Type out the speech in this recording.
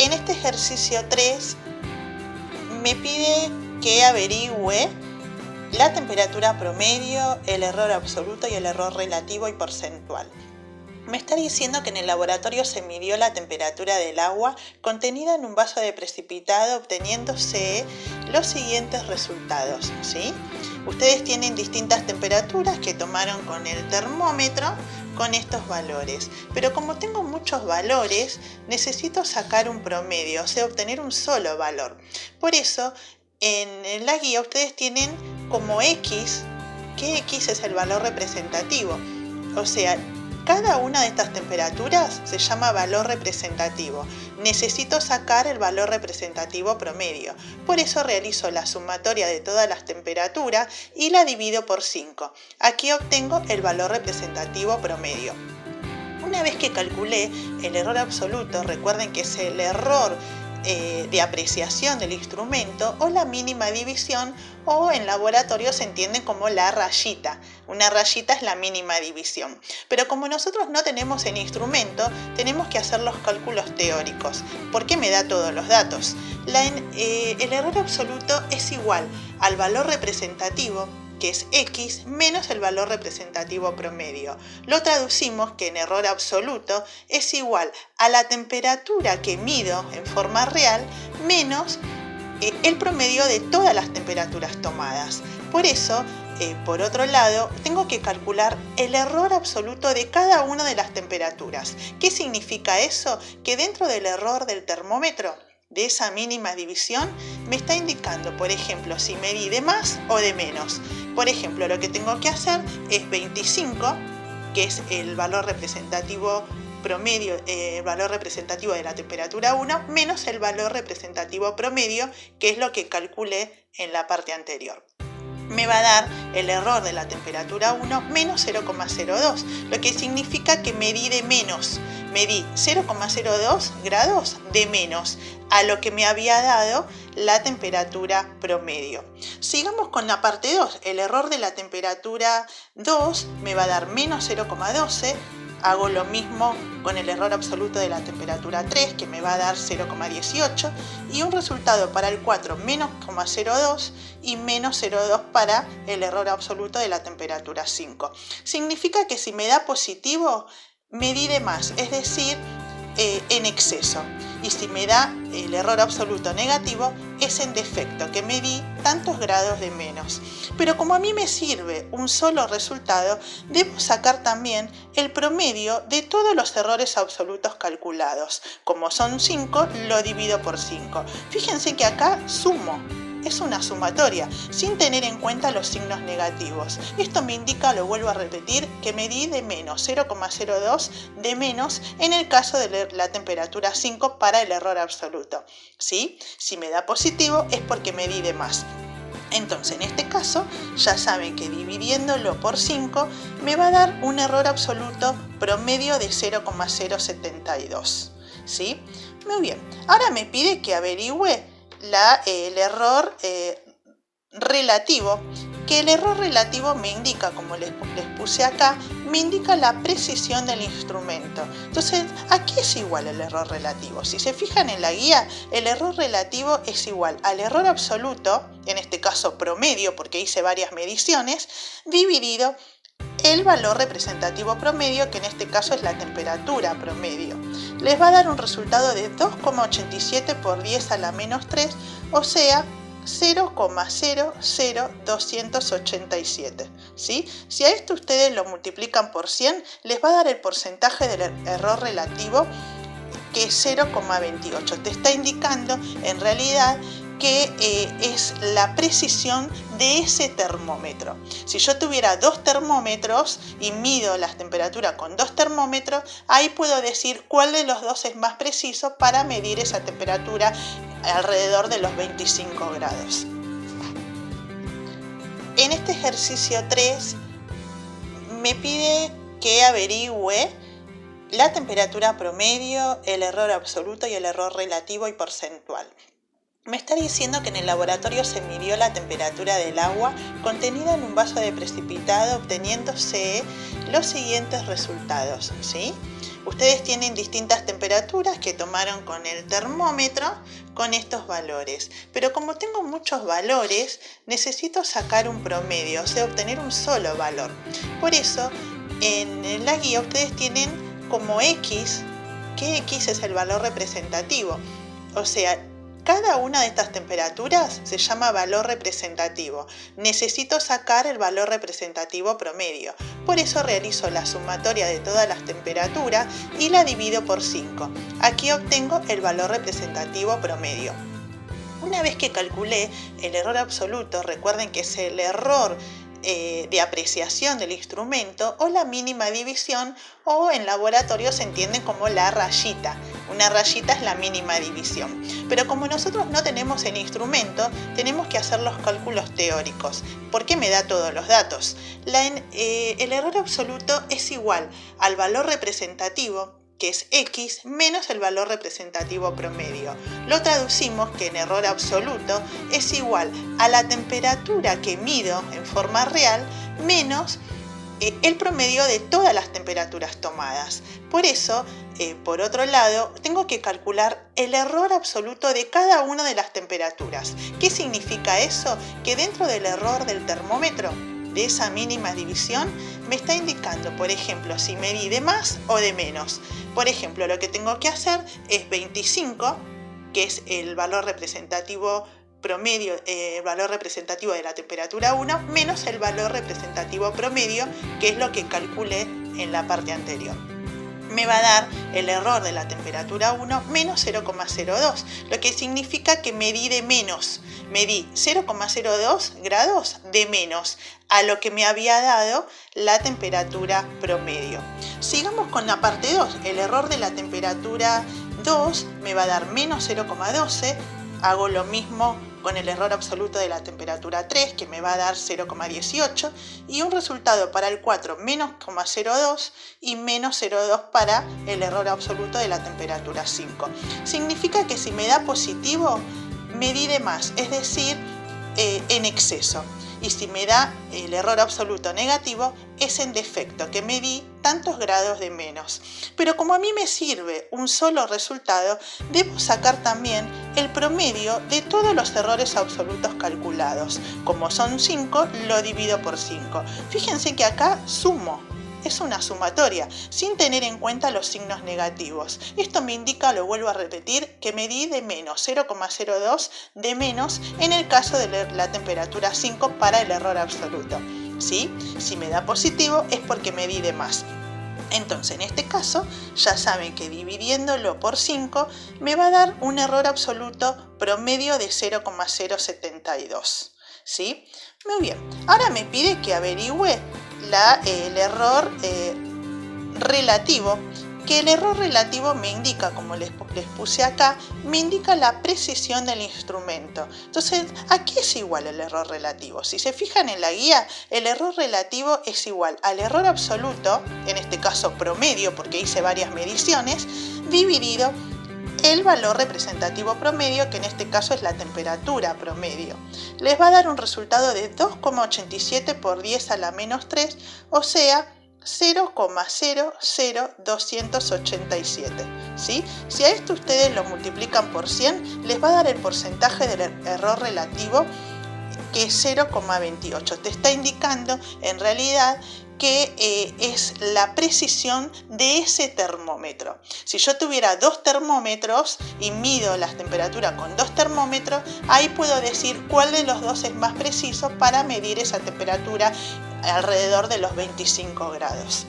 En este ejercicio 3 me pide que averigüe la temperatura promedio, el error absoluto y el error relativo y porcentual. Me está diciendo que en el laboratorio se midió la temperatura del agua contenida en un vaso de precipitado obteniéndose los siguientes resultados, ¿sí? Ustedes tienen distintas temperaturas que tomaron con el termómetro con estos valores, pero como tengo muchos valores necesito sacar un promedio, o sea, obtener un solo valor. Por eso en la guía ustedes tienen como X, que X es el valor representativo, o sea, cada una de estas temperaturas se llama valor representativo. Necesito sacar el valor representativo promedio. Por eso realizo la sumatoria de todas las temperaturas y la divido por 5. Aquí obtengo el valor representativo promedio. Una vez que calculé el error absoluto, recuerden que es el error de apreciación del instrumento o la mínima división, o en laboratorio se entiende como la rayita. Una rayita es la mínima división. Pero como nosotros no tenemos el instrumento, tenemos que hacer los cálculos teóricos, porque me da todos los datos. El error absoluto es igual al valor representativo, que es X, menos el valor representativo promedio. Lo traducimos que en error absoluto es igual a la temperatura que mido en forma real menos el promedio de todas las temperaturas tomadas. Por eso, por otro lado, tengo que calcular el error absoluto de cada una de las temperaturas. ¿Qué significa eso? Que dentro del error del termómetro, de esa mínima división, me está indicando, por ejemplo, si medí de más o de menos. Por ejemplo, lo que tengo que hacer es 25, que es el valor representativo promedio, el valor representativo de la temperatura 1, menos el valor representativo promedio, que es lo que calculé en la parte anterior. Me va a dar el error de la temperatura 1 menos 0,02, lo que significa que medí de menos. Medí 0,02 grados de menos a lo que me había dado la temperatura promedio. Sigamos con la parte 2. El error de la temperatura 2 me va a dar menos 0,12. Hago lo mismo con el error absoluto de la temperatura 3, que me va a dar 0,18, y un resultado para el 4, menos 0,02, y menos 0,2 para el error absoluto de la temperatura 5. Significa que si me da positivo, medí de más, es decir, en exceso. Y si me da el error absoluto negativo, es en defecto, que medí tantos grados de menos. Pero como a mí me sirve un solo resultado, debo sacar también el promedio de todos los errores absolutos calculados. Como son 5, lo divido por 5. Fíjense que acá sumo. Es una sumatoria, sin tener en cuenta los signos negativos. Esto me indica, lo vuelvo a repetir, que medí de menos, 0,02 de menos en el caso de la temperatura 5 para el error absoluto. ¿Sí? Si me da positivo es porque medí de más. Entonces, en este caso, ya saben que dividiéndolo por 5 me va a dar un error absoluto promedio de 0,072. ¿Sí? Muy bien. Ahora me pide que averigüe el error relativo, que el error relativo me indica, como les puse acá, me indica la precisión del instrumento. Entonces, ¿a qué es igual el error relativo? Si se fijan en la guía, el error relativo es igual al error absoluto, en este caso promedio, porque hice varias mediciones, dividido el valor representativo promedio, que en este caso es la temperatura promedio. Les va a dar un resultado de 2,87 por 10 a la menos 3, o sea, 0,00287. ¿Sí? Si a esto ustedes lo multiplican por 100, les va a dar el porcentaje del error relativo, que es 0,28. Te está indicando en realidad que es la precisión de ese termómetro. Si yo tuviera dos termómetros y mido las temperaturas con dos termómetros, ahí puedo decir cuál de los dos es más preciso para medir esa temperatura alrededor de los 25 grados. En este ejercicio 3 me pide que averigüe la temperatura promedio, el error absoluto y el error relativo y porcentual. Me está diciendo que en el laboratorio se midió la temperatura del agua contenida en un vaso de precipitado obteniéndose los siguientes resultados, ¿sí? Ustedes tienen distintas temperaturas que tomaron con el termómetro con estos valores. Pero como tengo muchos valores, necesito sacar un promedio, o sea, obtener un solo valor. Por eso, en la guía ustedes tienen como X, que X es el valor representativo. O sea, cada una de estas temperaturas se llama valor representativo. Necesito sacar el valor representativo promedio. Por eso realizo la sumatoria de todas las temperaturas y la divido por 5. Aquí obtengo el valor representativo promedio. Una vez que calculé el error absoluto, recuerden que es el error de apreciación del instrumento o la mínima división, o en laboratorio se entiende como la rayita. Una rayita es la mínima división. Pero como nosotros no tenemos el instrumento, tenemos que hacer los cálculos teóricos, porque me da todos los datos. El error absoluto es igual al valor representativo, que es X, menos el valor representativo promedio. Lo traducimos que en error absoluto es igual a la temperatura que mido en forma real menos el promedio de todas las temperaturas tomadas. Por eso, por otro lado, tengo que calcular el error absoluto de cada una de las temperaturas. ¿Qué significa eso? Que dentro del error del termómetro, de esa mínima división, me está indicando, por ejemplo, si medí de más o de menos. Por ejemplo, lo que tengo que hacer es 25, que es el valor representativo promedio, valor representativo de la temperatura 1, menos el valor representativo promedio, que es lo que calculé en la parte anterior. Me va a dar el error de la temperatura 1 menos 0,02, lo que significa que medí de menos. Medí 0,02 grados de menos a lo que me había dado la temperatura promedio. Sigamos con la parte 2. El error de la temperatura 2 me va a dar menos 0,12. Hago lo mismo con el error absoluto de la temperatura 3, que me va a dar 0,18, y un resultado para el 4 menos 0,02 y menos 0,2 para el error absoluto de la temperatura 5. Significa que si me da positivo, medí de más, es decir, en exceso. Y si me da el error absoluto negativo, es en defecto, que medí tantos grados de menos. Pero como a mí me sirve un solo resultado, debo sacar también el promedio de todos los errores absolutos calculados. Como son 5, lo divido por 5. Fíjense que acá sumo. Es una sumatoria, sin tener en cuenta los signos negativos. Esto me indica, lo vuelvo a repetir, que medí de menos, 0,02 de menos en el caso de la temperatura 5 para el error absoluto. ¿Sí? Si me da positivo es porque medí de más. Entonces, en este caso, ya saben que dividiéndolo por 5 me va a dar un error absoluto promedio de 0,072. ¿Sí? Muy bien. Ahora me pide que averigüe el error relativo, que el error relativo me indica, como les puse acá, me indica la precisión del instrumento. Entonces, ¿a qué es igual el error relativo? Si se fijan en la guía, el error relativo es igual al error absoluto, en este caso promedio, porque hice varias mediciones, dividido el valor representativo promedio, que en este caso es la temperatura promedio. Les va a dar un resultado de 2,87 por 10 a la menos 3, o sea, 0,00287. ¿Sí? Si a esto ustedes lo multiplican por 100, les va a dar el porcentaje del error relativo, que es 0,28. Te está indicando en realidad que es la precisión de ese termómetro. Si yo tuviera 2 termómetros y mido las temperaturas con 2 termómetros, ahí puedo decir cuál de los dos es más preciso para medir esa temperatura alrededor de los 25 grados.